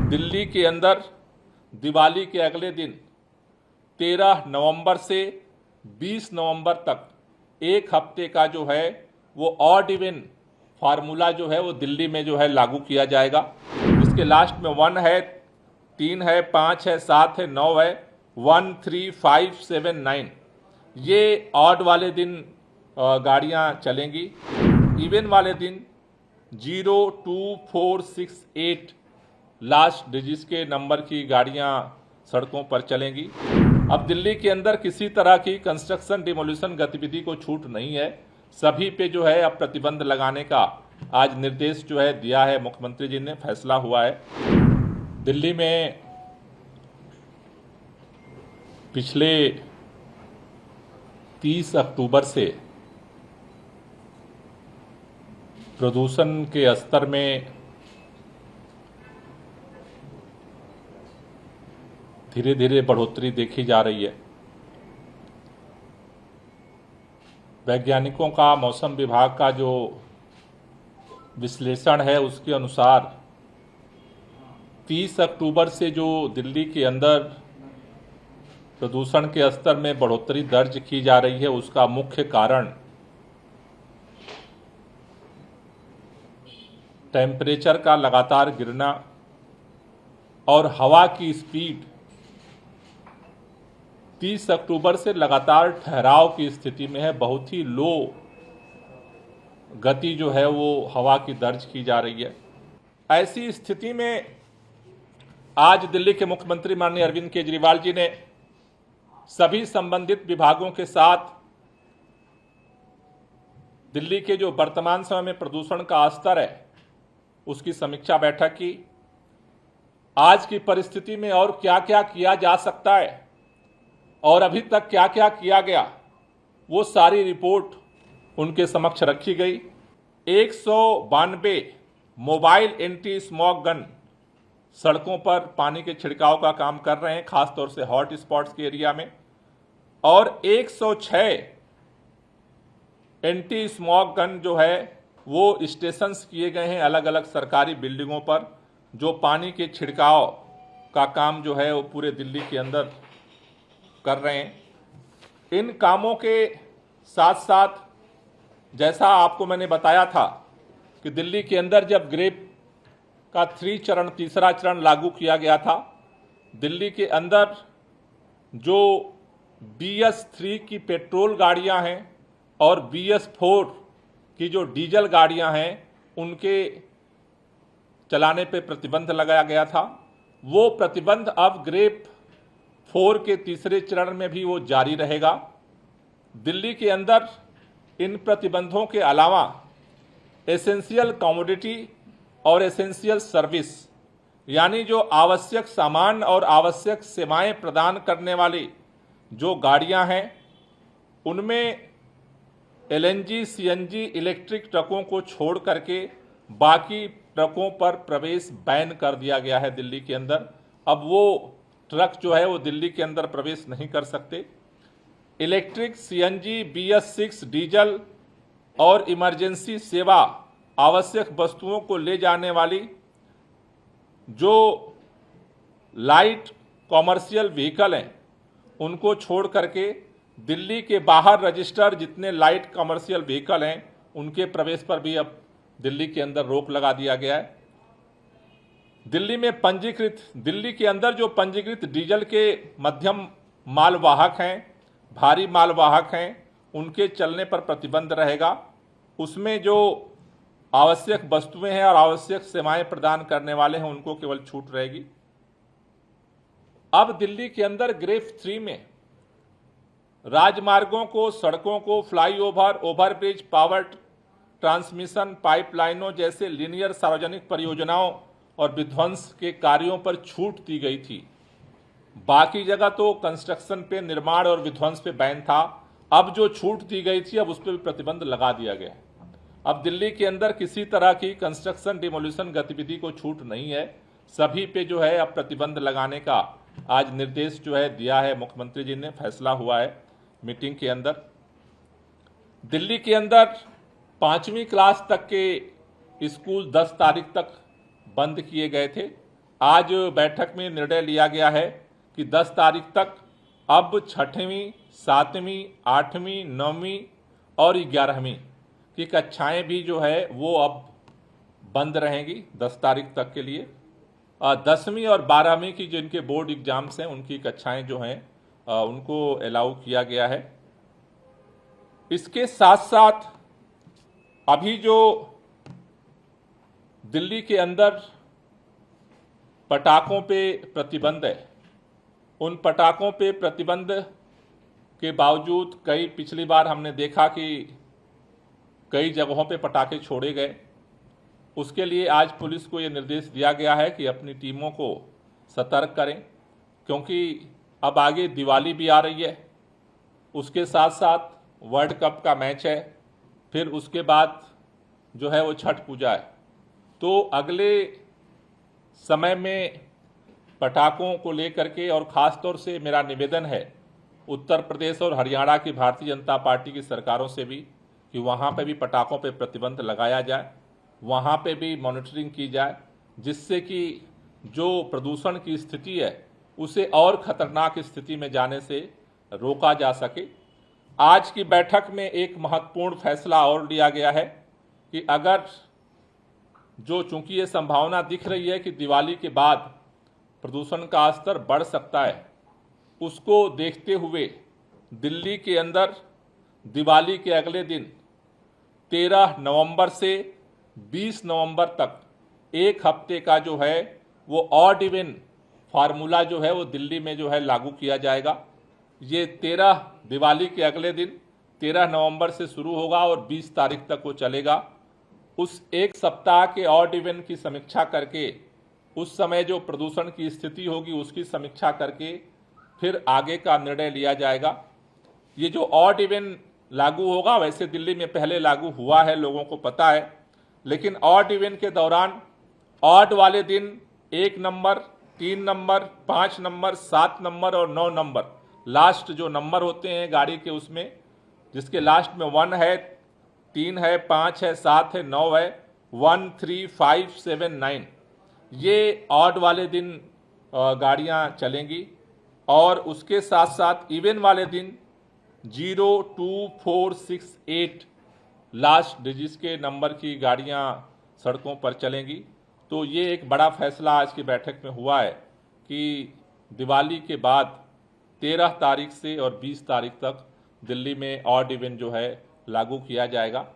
दिल्ली के अंदर दिवाली के अगले दिन 13 नवंबर से 20 नवंबर तक एक हफ्ते का जो है वो ऑड इवन फार्मूला जो है वो दिल्ली में जो है लागू किया जाएगा। इसके लास्ट में 1 है, 3 है, 5 है, 7 है, 9 है, 1, 3, 5, 7, 9 ये ऑड वाले दिन गाड़ियां चलेंगी। इवन वाले दिन 0, 2, 4, 6, 8 लास्ट डिजिट्स के नंबर की गाड़ियां सड़कों पर चलेंगी। अब दिल्ली के अंदर किसी तरह की कंस्ट्रक्शन डिमोलिशन गतिविधि को छूट नहीं है। सभी पे जो है अब प्रतिबंध लगाने का आज निर्देश जो है दिया है मुख्यमंत्री जी ने, फैसला हुआ है। दिल्ली में पिछले 30 अक्टूबर से प्रदूषण के स्तर में धीरे धीरे बढ़ोतरी देखी जा रही है। वैज्ञानिकों का, मौसम विभाग का जो विश्लेषण है उसके अनुसार 30 अक्टूबर से जो दिल्ली के अंदर प्रदूषण के स्तर में बढ़ोतरी दर्ज की जा रही है उसका मुख्य कारण टेम्परेचर का लगातार गिरना और हवा की स्पीड 30 अक्टूबर से लगातार ठहराव की स्थिति में है। बहुत ही लो गति जो है वो हवा की दर्ज की जा रही है। ऐसी स्थिति में आज दिल्ली के मुख्यमंत्री माननीय अरविंद केजरीवाल जी ने सभी संबंधित विभागों के साथ दिल्ली के जो वर्तमान समय में प्रदूषण का स्तर है उसकी समीक्षा बैठक की। आज की परिस्थिति में और क्या क्या किया जा सकता है और अभी तक क्या क्या किया गया वो सारी रिपोर्ट उनके समक्ष रखी गई। 192 मोबाइल एंटी स्मॉग गन सड़कों पर पानी के छिड़काव का काम कर रहे हैं, खासतौर से हॉट स्पॉट्स के एरिया में, और 106 एंटी स्मॉग गन जो है वो स्टेशंस किए गए हैं अलग अलग सरकारी बिल्डिंगों पर, जो पानी के छिड़काव का काम जो है वो पूरे दिल्ली के अंदर कर रहे हैं। इन कामों के साथ साथ जैसा आपको मैंने बताया था कि दिल्ली के अंदर जब ग्रेप का तीसरा चरण लागू किया गया था, दिल्ली के अंदर जो BS3 की पेट्रोल गाड़ियां हैं और BS4 की जो डीजल गाड़ियां हैं उनके चलाने पे प्रतिबंध लगाया गया था। वो प्रतिबंध अब ग्रेप 4 के तीसरे चरण में भी वो जारी रहेगा। दिल्ली के अंदर इन प्रतिबंधों के अलावा एसेंशियल कमोडिटी और एसेंशियल सर्विस यानी जो आवश्यक सामान और आवश्यक सेवाएं प्रदान करने वाली जो गाड़ियां हैं उनमें LNG, CNG इलेक्ट्रिक ट्रकों को छोड़ करके बाकी ट्रकों पर प्रवेश बैन कर दिया गया है दिल्ली के अंदर। अब वो ट्रक जो है वो दिल्ली के अंदर प्रवेश नहीं कर सकते। इलेक्ट्रिक, CNG, BS6 डीजल और इमरजेंसी सेवा आवश्यक वस्तुओं को ले जाने वाली जो लाइट कॉमर्शियल व्हीकल हैं उनको छोड़ करके दिल्ली के बाहर रजिस्टर जितने लाइट कॉमर्शियल व्हीकल हैं उनके प्रवेश पर भी अब दिल्ली के अंदर रोक लगा दिया गया है। दिल्ली के अंदर जो पंजीकृत डीजल के मध्यम मालवाहक हैं, भारी मालवाहक हैं, उनके चलने पर प्रतिबंध रहेगा। उसमें जो आवश्यक वस्तुएं हैं और आवश्यक सेवाएं प्रदान करने वाले हैं उनको केवल छूट रहेगी। अब दिल्ली के अंदर ग्रेप 3 में राजमार्गों को, सड़कों को, फ्लाईओवर, ओवरब्रिज, पावर ट्रांसमिशन पाइपलाइनों जैसे लीनियर सार्वजनिक परियोजनाओं और विध्वंस के कार्यों पर छूट दी गई थी। बाकी जगह तो कंस्ट्रक्शन पे, निर्माण और विध्वंस पे बैन था। अब जो छूट दी गई थी अब उस पर भी प्रतिबंध लगा दिया गया है। अब दिल्ली के अंदर किसी तरह की कंस्ट्रक्शन डिमोलिशन गतिविधि को छूट नहीं है। सभी पे जो है अब प्रतिबंध लगाने का आज निर्देश जो है दिया है मुख्यमंत्री जी ने, फैसला हुआ है मीटिंग के अंदर। दिल्ली के अंदर 5वीं क्लास तक के स्कूल 10 तारीख तक बंद किए गए थे। आज बैठक में निर्णय लिया गया है कि 10 तारीख तक अब 6वीं, 7वीं, 8वीं, 9वीं और 11वीं की कक्षाएं भी जो है वो अब बंद रहेंगी 10 तारीख तक के लिए। 10वीं और 12वीं की जिनके बोर्ड एग्जाम्स हैं उनकी कक्षाएं जो हैं उनको अलाउ किया गया है। इसके साथ साथ अभी जो दिल्ली के अंदर पटाखों पे प्रतिबंध है, उन पटाखों पे प्रतिबंध के बावजूद पिछली बार हमने देखा कि कई जगहों पे पटाखे छोड़े गए। उसके लिए आज पुलिस को ये निर्देश दिया गया है कि अपनी टीमों को सतर्क करें, क्योंकि अब आगे दिवाली भी आ रही है, उसके साथ साथ वर्ल्ड कप का मैच है, फिर उसके बाद जो है वो छठ पूजा है। तो अगले समय में पटाखों को लेकर के और ख़ास तौर से मेरा निवेदन है उत्तर प्रदेश और हरियाणा की भारतीय जनता पार्टी की सरकारों से भी कि वहाँ पे भी पटाखों पे प्रतिबंध लगाया जाए, वहाँ पे भी मॉनिटरिंग की जाए, जिससे कि जो प्रदूषण की स्थिति है उसे और खतरनाक स्थिति में जाने से रोका जा सके। आज की बैठक में एक महत्वपूर्ण फैसला और लिया गया है कि अगर जो चूंकि ये संभावना दिख रही है कि दिवाली के बाद प्रदूषण का स्तर बढ़ सकता है, उसको देखते हुए दिल्ली के अंदर दिवाली के अगले दिन 13 नवंबर से 20 नवंबर तक एक हफ्ते का जो है वो ऑड इवन फार्मूला जो है वो दिल्ली में जो है लागू किया जाएगा। ये 13 दिवाली के अगले दिन 13 नवंबर से शुरू होगा और 20 तारीख तक वो चलेगा। उस एक सप्ताह के ऑड इवन की समीक्षा करके उस समय जो प्रदूषण की स्थिति होगी उसकी समीक्षा करके फिर आगे का निर्णय लिया जाएगा। ये जो ऑड इवन लागू होगा वैसे दिल्ली में पहले लागू हुआ है, लोगों को पता है, लेकिन ऑड इवन के दौरान ऑड वाले दिन 1 नंबर, 3 नंबर, 5 नंबर, 7 नंबर और 9 नंबर, लास्ट जो नंबर होते हैं गाड़ी के उसमें, जिसके लास्ट में 1 है, 3 है, 5 है, 7 है, 9 है, 1, 3, 5, 7, 9, ये ऑड वाले दिन गाड़ियां चलेंगी। और उसके साथ साथ इवन वाले दिन 0, 2, 4, 6, 8 लास्ट डिजिट्स के नंबर की गाड़ियां सड़कों पर चलेंगी। तो ये एक बड़ा फैसला आज की बैठक में हुआ है कि दिवाली के बाद 13 तारीख से और 20 तारीख तक दिल्ली में ऑड इवन जो है लागू किया जाएगा।